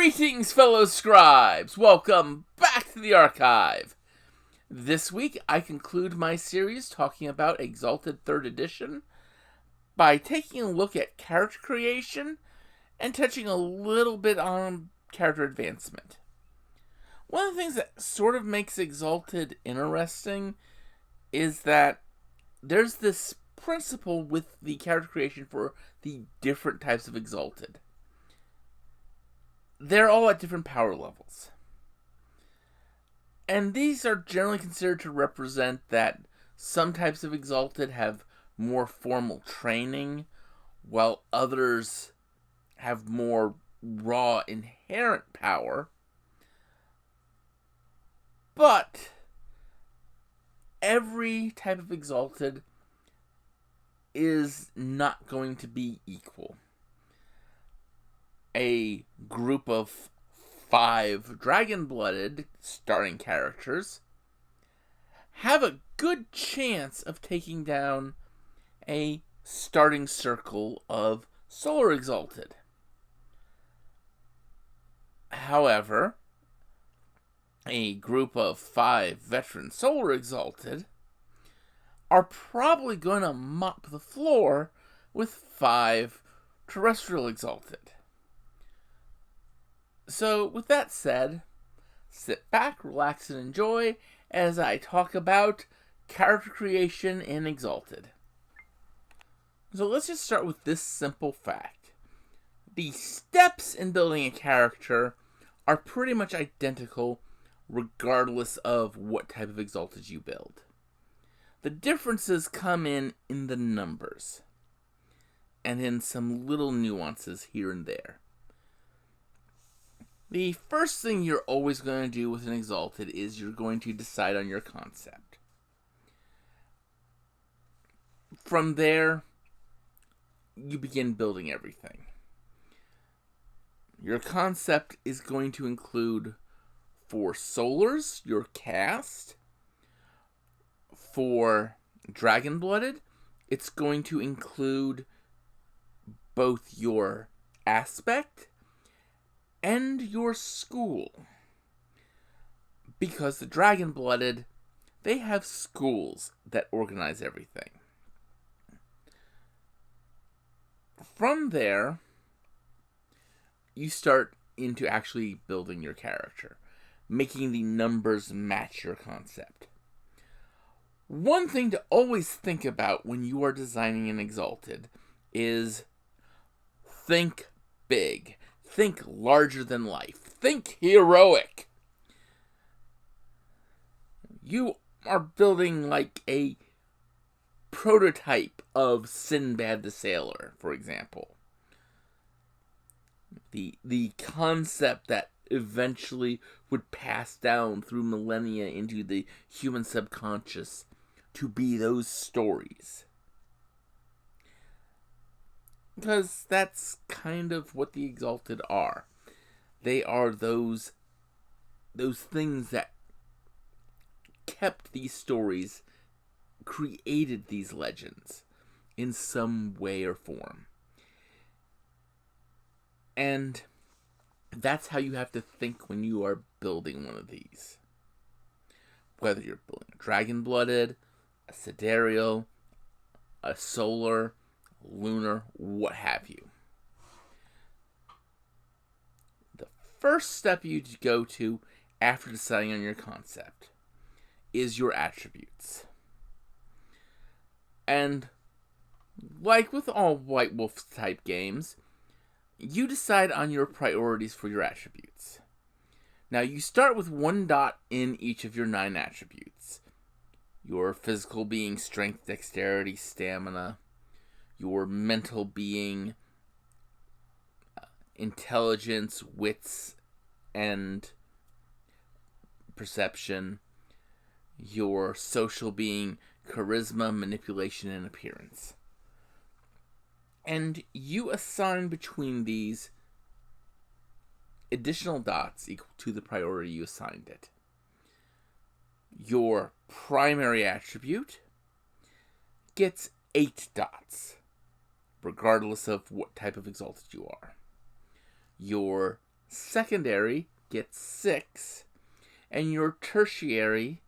Greetings, fellow scribes! Welcome back to the archive! This week, I conclude my series talking about Exalted 3rd Edition by taking a look at character creation and touching a little bit on character advancement. One of the things that sort of makes Exalted interesting is that there's this principle with the character creation for the different types of Exalted. They're all at different power levels. And these are generally considered to represent that some types of Exalted have more formal training, while others have more raw inherent power. But every type of Exalted is not going to be equal. A group of 5 Dragon-Blooded starting characters have a good chance of taking down a starting circle of Solar Exalted. However, a group of 5 veteran Solar Exalted are probably going to mop the floor with 5 Terrestrial Exalted. So, with that said, sit back, relax, and enjoy as I talk about character creation in Exalted. So let's just start with this simple fact. The steps in building a character are pretty much identical regardless of what type of Exalted you build. The differences come in the numbers and in some little nuances here and there. The first thing you're always going to do with an Exalted is you're going to decide on your concept. From there, you begin building everything. Your concept is going to include, for Solars, your cast. For Dragon-Blooded, it's going to include both your aspect and your school. Because the Dragon-Blooded, they have schools that organize everything. From there, you start into actually building your character, making the numbers match your concept. One thing to always think about when you are designing an Exalted is think big. Think larger than life. Think heroic. You are building like a prototype of Sinbad the Sailor, for example. The concept that eventually would pass down through millennia into the human subconscious to be those stories. Because that's kind of what the Exalted are. They are those things that kept these stories, created these legends in some way or form. And that's how you have to think when you are building one of these. Whether you're building a Dragon-Blooded, a Sidereal, a Solar, Lunar, what have you. The first step you go to after deciding on your concept is your attributes. And like with all White Wolf type games, you decide on your priorities for your attributes. Now you start with 1 dot in each of your 9 attributes. Your physical being strength, dexterity, stamina. Your mental being intelligence, wits, and perception. Your social being charisma, manipulation, and appearance. And you assign between these additional dots equal to the priority you assigned it. Your primary attribute gets 8 dots, regardless of what type of Exalted you are. Your secondary gets 6, and your tertiary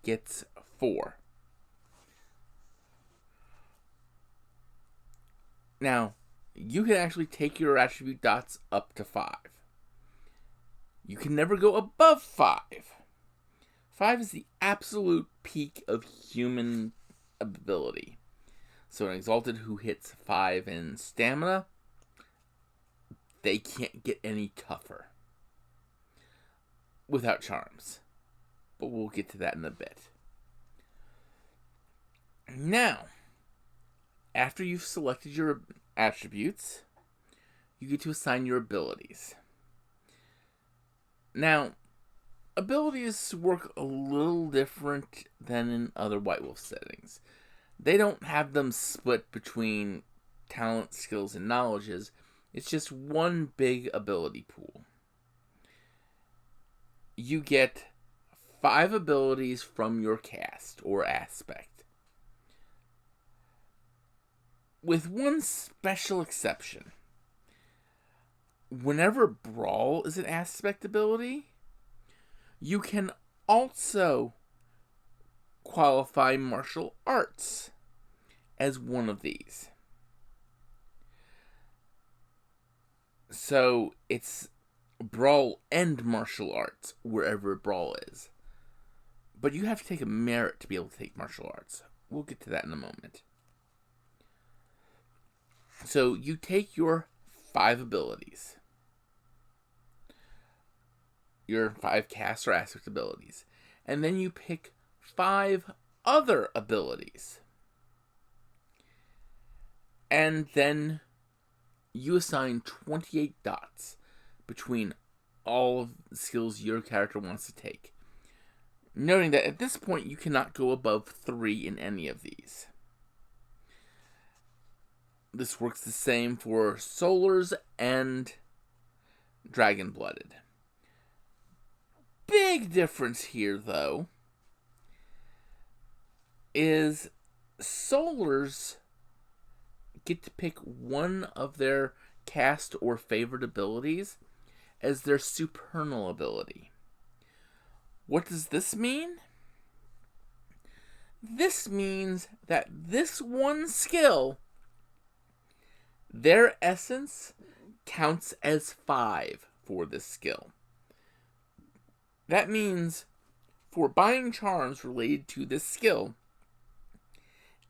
gets 4. Now, you can actually take your attribute dots up to 5. You can never go above 5. 5 is the absolute peak of human ability. So an Exalted who hits 5 in stamina, they can't get any tougher without charms. But we'll get to that in a bit. Now, after you've selected your attributes, you get to assign your abilities. Now, abilities work a little different than in other White Wolf settings. They don't have them split between talent, skills, and knowledges. It's just one big ability pool. You get 5 abilities from your cast or aspect. With one special exception. Whenever Brawl is an aspect ability, you can also qualify martial arts as one of these. So it's Brawl and martial arts wherever Brawl is. But you have to take a merit to be able to take martial arts. We'll get to that in a moment. So you take your 5 abilities. Your 5 cast or aspect abilities. And then you pick 5 other abilities. And then you assign 28 dots between all of the skills your character wants to take. Noting that at this point you cannot go above 3 in any of these. This works the same for Solars and Dragon-Blooded. Big difference here, though, is Solars get to pick one of their cast or favorite abilities as their supernal ability. What does this mean? This means that this one skill, their essence, counts as 5 for this skill. That means for buying charms related to this skill,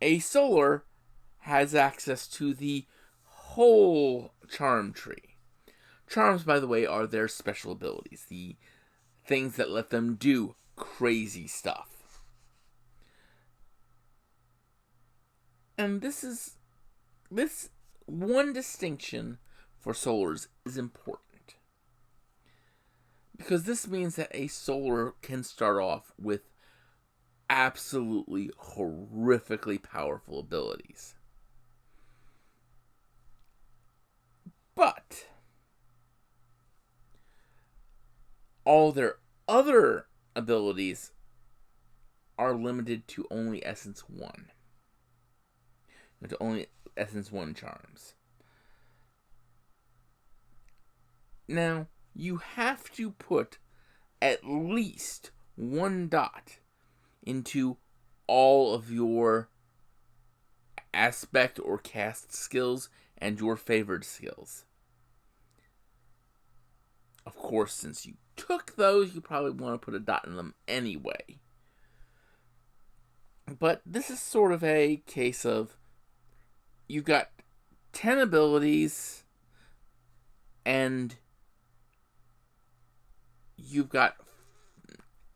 a Solar has access to the whole charm tree. Charms, by the way, are their special abilities, the things that let them do crazy stuff. And this one distinction for Solars is important. Because this means that a Solar can start off with absolutely horrifically powerful abilities. But all their other abilities are limited to only Essence 1. To only Essence 1 charms. Now, you have to put at least 1 dot into all of your aspect or cast skills and your favored skills. Of course, since you took those, you probably want to put a dot in them anyway. But this is sort of a case of you've got 10 abilities and you've got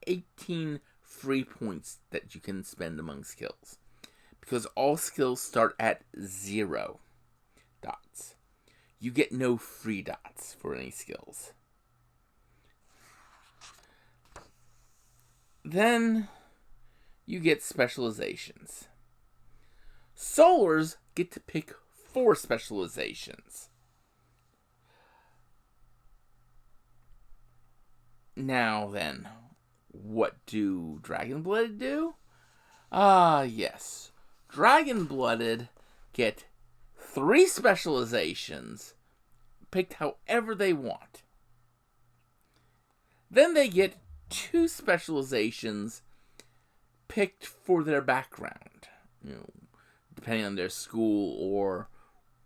18 free points that you can spend among skills. Because all skills start at 0 dots. You get no free dots for any skills. Then you get specializations. Solars get to pick 4 specializations. Now then, what do Dragon-Blooded do? Yes. Dragon-Blooded get 3 specializations, picked however they want. Then they get 2 specializations picked for their background, depending on their school or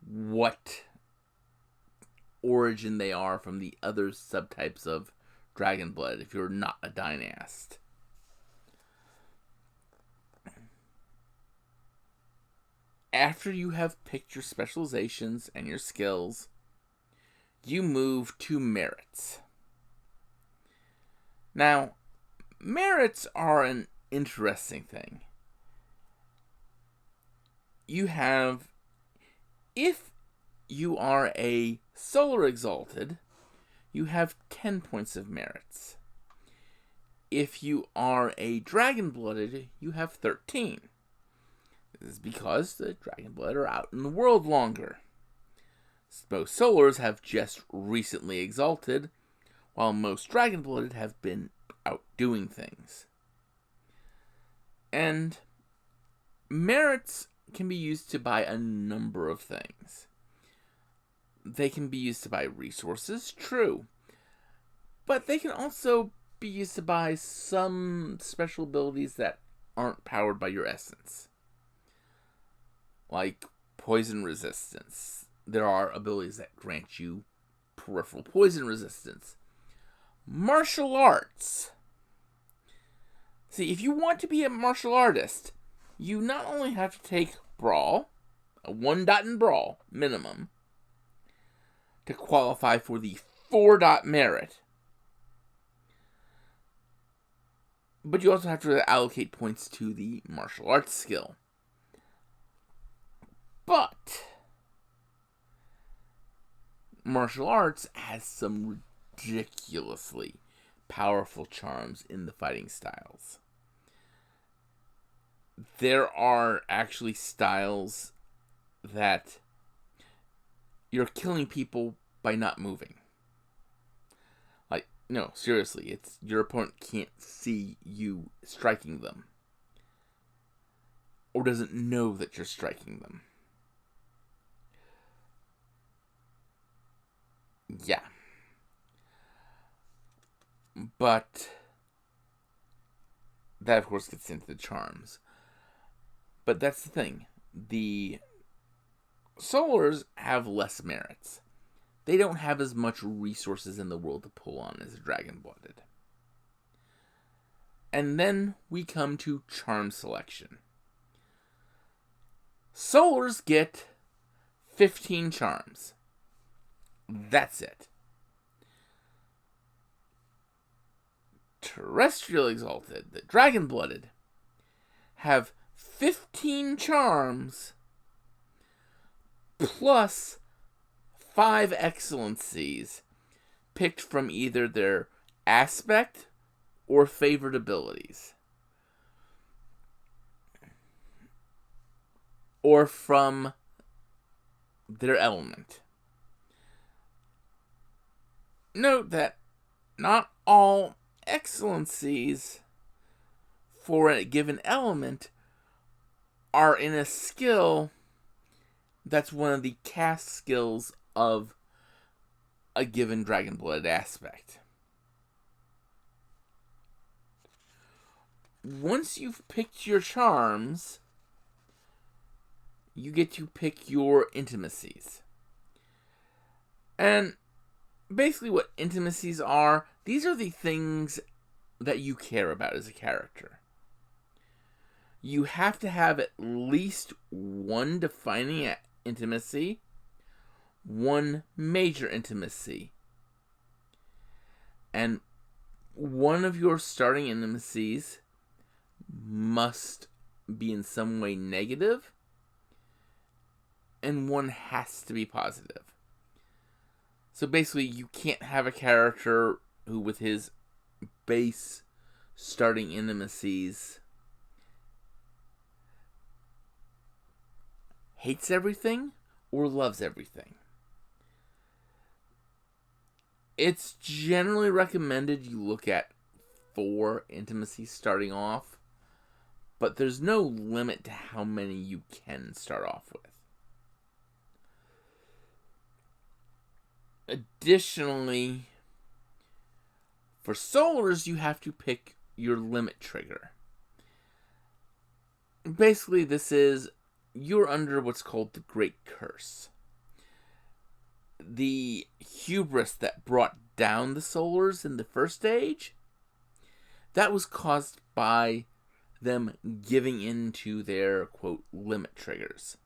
what origin they are from the other subtypes of dragon blood, if you're not a dynast. After you have picked your specializations and your skills, you move to merits. Now, merits are an interesting thing. You have, if you are a Solar Exalted, you have 10 points of merits. If you are a Dragon-Blooded, you have 13. This is because the Dragon-Blood are out in the world longer. Most Solars have just recently exalted, while most Dragon-Blooded have been out doing things. And merits can be used to buy a number of things. They can be used to buy resources, true. But they can also be used to buy some special abilities that aren't powered by your essence. Like poison resistance. There are abilities that grant you peripheral poison resistance. Martial arts. See, if you want to be a martial artist, you not only have to take Brawl, a 1 dot in Brawl, minimum, to qualify for the 4 dot merit, but you also have to allocate points to the martial arts skill. But martial arts has some ridiculously powerful charms in the fighting styles. There are actually styles that you're killing people by not moving. Like, no, seriously, it's your opponent can't see you striking them, or doesn't know that you're striking them. Yeah. But that, of course, gets into the charms. But that's the thing. The Solars have less merits. They don't have as much resources in the world to pull on as a Dragon-Blooded. And then we come to charm selection. Solars get 15 charms. That's it. Terrestrial Exalted, the Dragon-Blooded, have 15 charms plus 5 excellencies picked from either their aspect or favored abilities, or from their element. Note that not all excellencies for a given element are in a skill that's one of the cast skills of a given Dragon-Blooded aspect. Once you've picked your charms, you get to pick your intimacies. And basically what intimacies are, these are the things that you care about as a character. You have to have at least one defining intimacy, one major intimacy, and one of your starting intimacies must be in some way negative, and one has to be positive. So basically, you can't have a character who, with his base starting intimacies, hates everything or loves everything. It's generally recommended you look at 4 intimacies starting off, but there's no limit to how many you can start off with. Additionally, For Solars, you have to pick your limit trigger. Basically, you're under what's called the Great Curse. The hubris that brought down the Solars in the first stage, that was caused by them giving in to their, quote, limit triggers.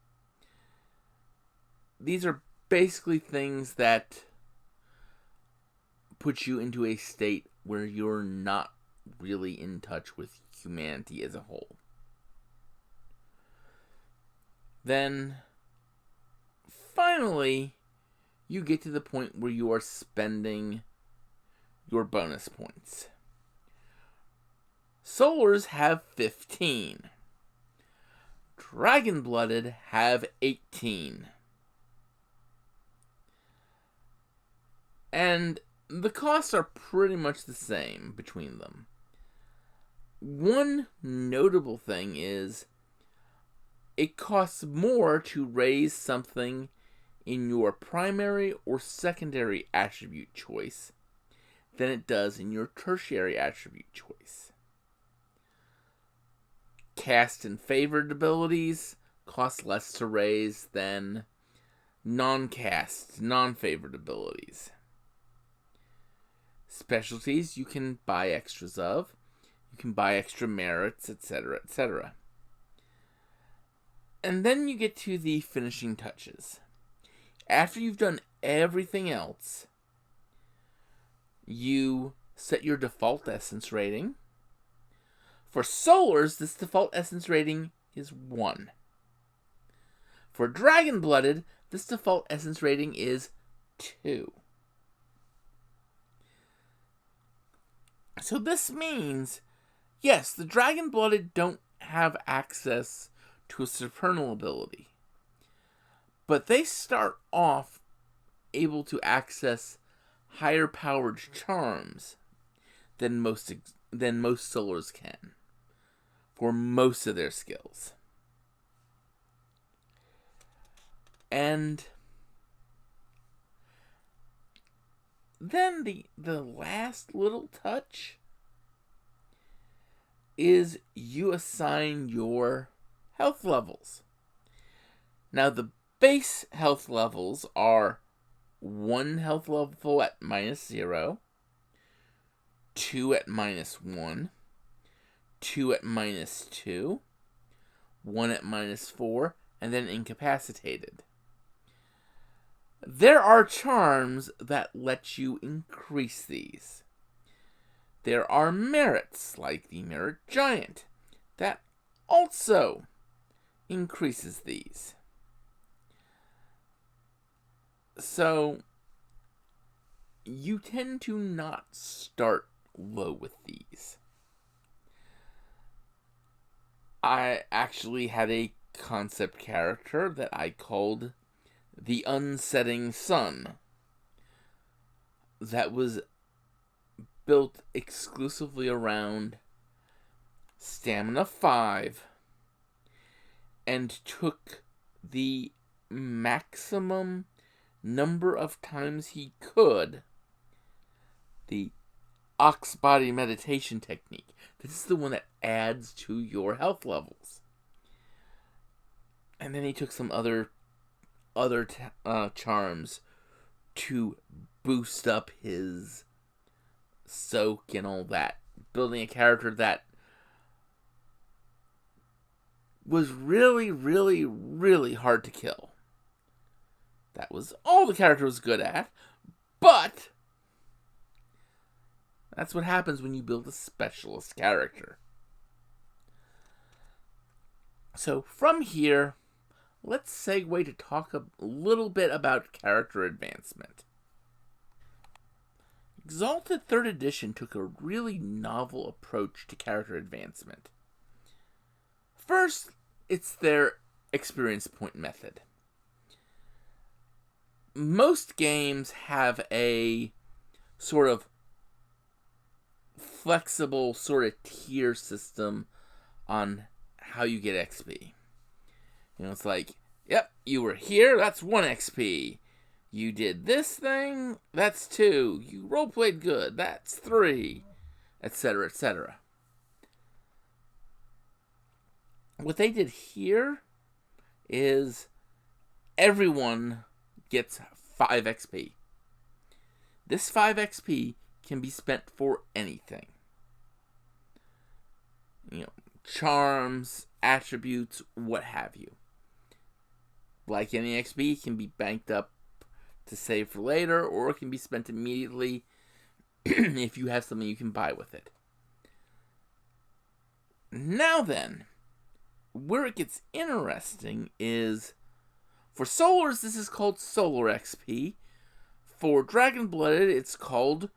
These are basically things that put you into a state where you're not really in touch with humanity as a whole. Then, finally, you get to the point where you are spending your bonus points. Solars have 15. Dragon-Blooded have 18. And the costs are pretty much the same between them. One notable thing is it costs more to raise something in your primary or secondary attribute choice than it does in your tertiary attribute choice. Cast and favored abilities cost less to raise than non-cast, non-favored abilities. Specialties you can buy extras of. You can buy extra merits, etc., etc. And then you get to the finishing touches. After you've done everything else, you set your default essence rating. For Solars, this default essence rating is 1. For Dragon-Blooded, this default essence rating is 2. So this means, yes, the Dragon-Blooded don't have access to a supernal ability, but they start off able to access higher powered charms than most Solars can for most of their skills. And then the last little touch is you assign your health levels. Now, the base health levels are 1 health level at -0, 2 at -1, 2 at -2, 1 at -4, and then incapacitated. There are charms that let you increase these. There are merits, like the Merit Giant, that also increases these. So, you tend to not start low with these. I actually had a concept character that I called the Unsetting Sun that was built exclusively around Stamina 5 and took the maximum number of times he could the ox body meditation technique. This is the one that adds to your health levels. And then he took some other charms to boost up his soak and all that, building a character that was really, really, really hard to kill. That was all the character was good at, but that's what happens when you build a specialist character. So from here, let's segue to talk a little bit about character advancement. Exalted 3rd Edition took a really novel approach to character advancement. First, it's their experience point method. Most games have a sort of flexible sort of tier system on how you get XP. You know, it's like, yep, you were here, that's 1 XP. You did this thing, that's 2. You roleplayed good, that's 3, etc., etc. What they did here is everyone gets 5 XP. This 5 XP can be spent for anything. Charms, attributes, what have you. Like any XP, can be banked up to save for later, or it can be spent immediately if you have something you can buy with it. Now then, where it gets interesting is, for Solars, this is called Solar XP. For Dragon-Blooded, it's called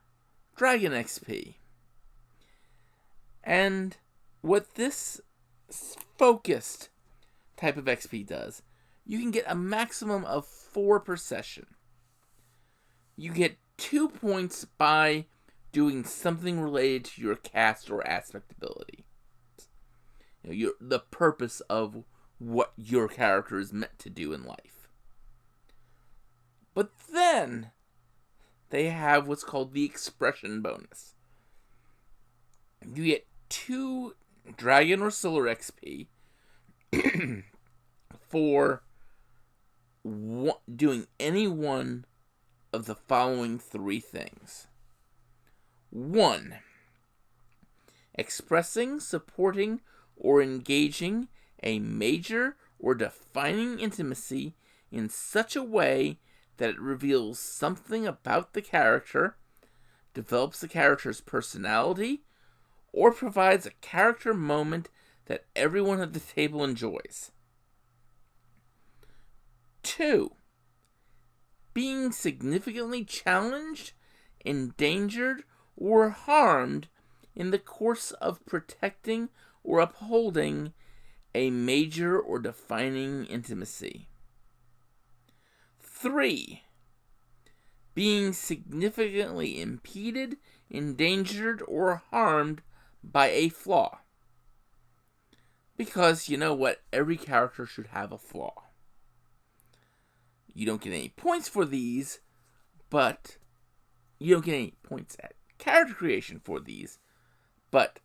Dragon XP. And what this focused type of XP does, you can get a maximum of 4 per session. You get 2 points by doing something related to your cast or aspect ability. The purpose of what your character is meant to do in life. But then they have what's called the expression bonus. You get 2 Dragon or Solar XP for doing any one of the following 3 things. 1. Expressing, supporting, or engaging a major or defining intimacy in such a way that it reveals something about the character, develops the character's personality, or provides a character moment that everyone at the table enjoys. 2. Being significantly challenged, endangered, or harmed in the course of protecting or upholding a major or defining intimacy. 3. Being significantly impeded, endangered, or harmed by a flaw. Because you know what? Every character should have a flaw. You don't get any points for these, but you don't get any points at character creation for these, but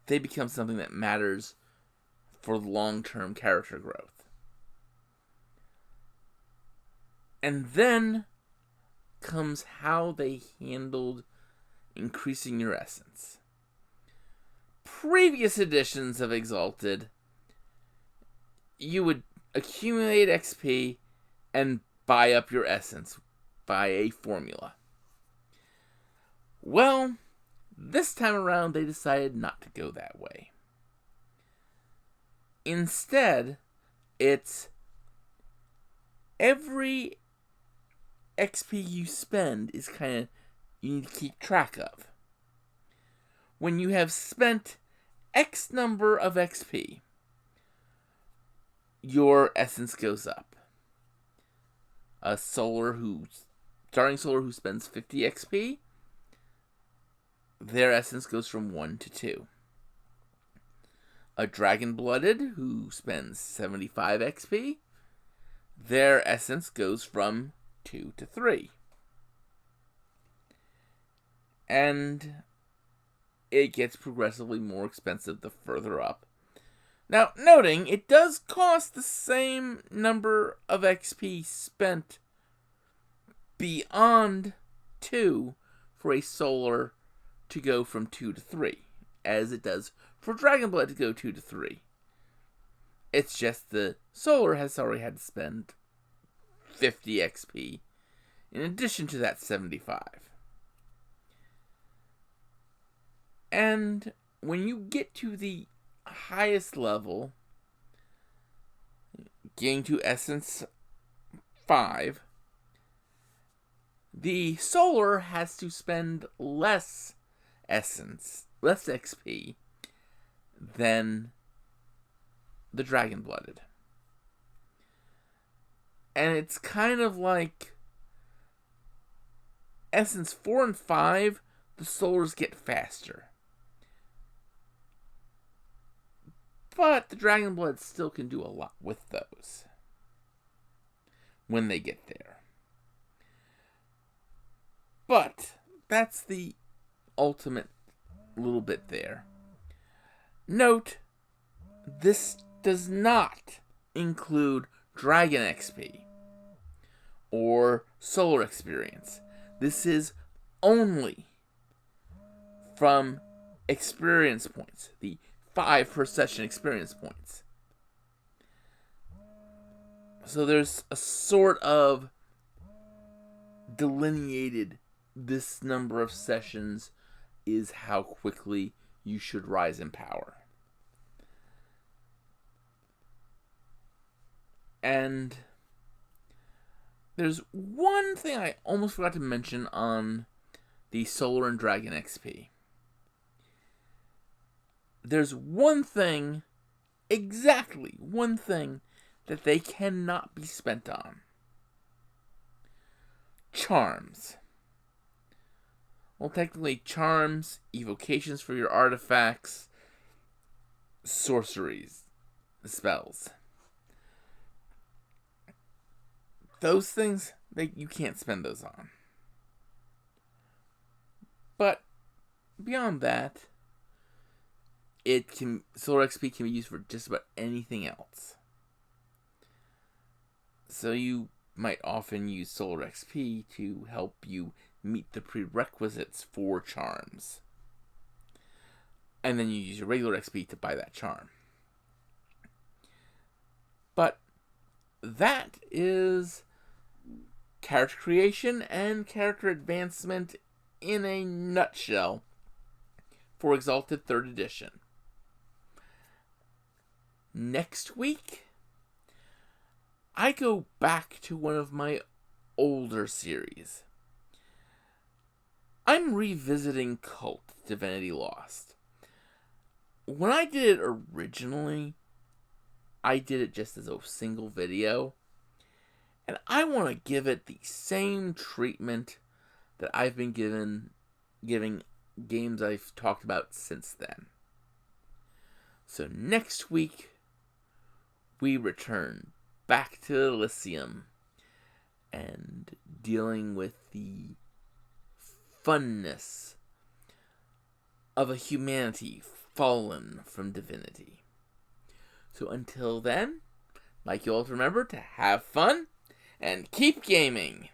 they become something that matters for long-term character growth. And then comes how they handled increasing your essence. Previous editions of Exalted, you would accumulate XP and buy up your essence by a formula. Well, this time around they decided not to go that way. Instead, it's every XP you spend is you need to keep track of. When you have spent X number of XP, your essence goes up. A starting Solar who spends 50 XP, their essence goes from 1 to 2. A Dragon-Blooded who spends 75 XP, their essence goes from 2 to 3. And it gets progressively more expensive the further up. Now, noting, it does cost the same number of XP spent beyond 2 for a Solar to go from 2 to 3, as it does for Dragon-Blood to go 2 to 3. It's just the Solar has already had to spend 50 XP in addition to that 75. And when you get to the highest level, getting to Essence 5, the Solar has to spend less XP than the Dragon-Blooded. And it's kind of like Essence 4 and 5, the Solars get faster. But the Dragon-Blood still can do a lot with those when they get there. But that's the ultimate little bit there. Note, this does not include Dragon XP or Solar Experience. This is only from experience points, the 5 per session experience points. So there's a sort of delineated, this number of sessions is how quickly you should rise in power. And there's one thing I almost forgot to mention on the Solar and Dragon XP. There's one thing, exactly one thing, that they cannot be spent on. Charms. Well, technically, charms, evocations for your artifacts, sorceries, spells. Those things, you can't spend those on. But beyond that, Solar XP can be used for just about anything else. So you might often use Solar XP to help you meet the prerequisites for charms. And then you use your regular XP to buy that charm. But that is character creation and character advancement in a nutshell for Exalted 3rd Edition. Next week, I go back to one of my older series. I'm revisiting Cult Divinity Lost. When I did it originally, I did it just as a single video. And I want to give it the same treatment that I've been giving games I've talked about since then. So next week, we return back to Elysium and dealing with the funness of a humanity fallen from divinity. So until then, like you all remember to have fun and keep gaming.